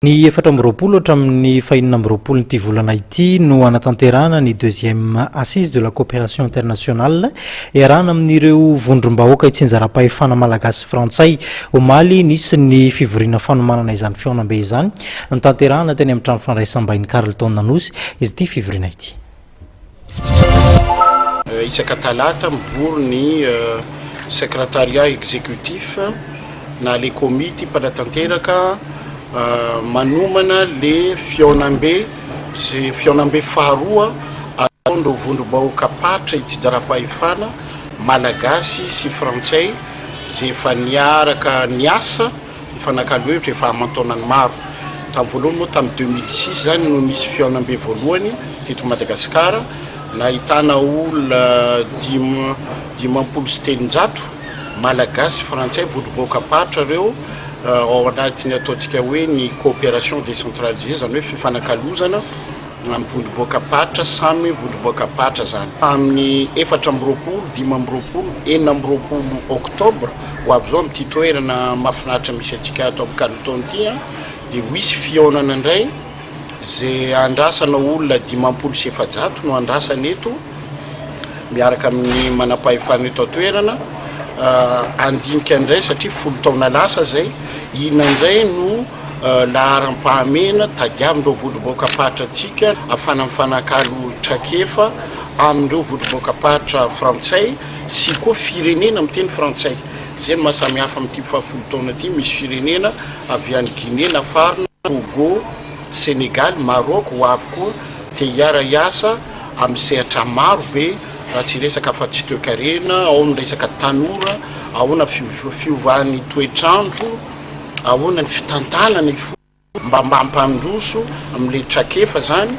Ny efatra amby roapolo hatramin'ny fahinana amby roapolo nyity volana ity no anatanterahana ny deuxième assise de la coopération internationale iarahana amin'ireo vondrom-bahoaka itsinjara-pahefana malagasy frantsay omaly nisy ny fivoriana fanomanana izany fionam-be izany notanterahana teny amin'ny trano fandraisam-bahiny Carleton Nanosy izy ity fivoriana ity. Isaka talata mivory ny secrétariat exécutif na le comité mpanatanteraka manomana le fionam-be sy fionam-be faharoa ataondro vondrom-bahoaka patra itsinjara-pahefana malagasy sy frantsay zay efa niaraka niasa ifanakaloevitra efa amantaonany maro. Tamin'ny voalohany moa tamin'ny 2006 zany no nisy fionam-be voalohany teto Madagasikara nahitana olona 500 malagasy frantsay vondrom-bahoaka patra reo ao anatiny ataontsika hoe ny coopération décentralisée zany hoe fifanakalozana amin'ny vondrom-bahoaka patra samy vondrom-bahoaka patra zany. Amin'ny 4 amby roapolo 5 amby roapolo 4 amby roapolo octobre ho avy zao amin'ity toerana mahafinaritra misy atsika ato amin'ny Carleton ity dia misy fionana indray zay andrasana olona 500 no andrasana eto miaraka amin'ny manam-pahefana eto toerana andinika indray satria 10 taona lasa zay ina indray no laharam-pahamena tadiavin'ireo vondrom-bahoaka patra atsika afana mifanakalo trakefa amin'ireo vondrom-bahoaka patra frantsay sy koa firenena amin'ny teny frantsay. Zay no mahasamihafa amin'ity 10 taona ity misy firenena avy any Guinée nafarina, Togo, Sénégal, Maroc ho avy koa te hiara-iasa amin'ny sehatra maro be raha tsy resaka fa tsy toe-karena, ao ny resaka tanora, ao na fiovan'ny toetrandro, ao na ny fitantanana mba mampandroso amin'le trakefa zany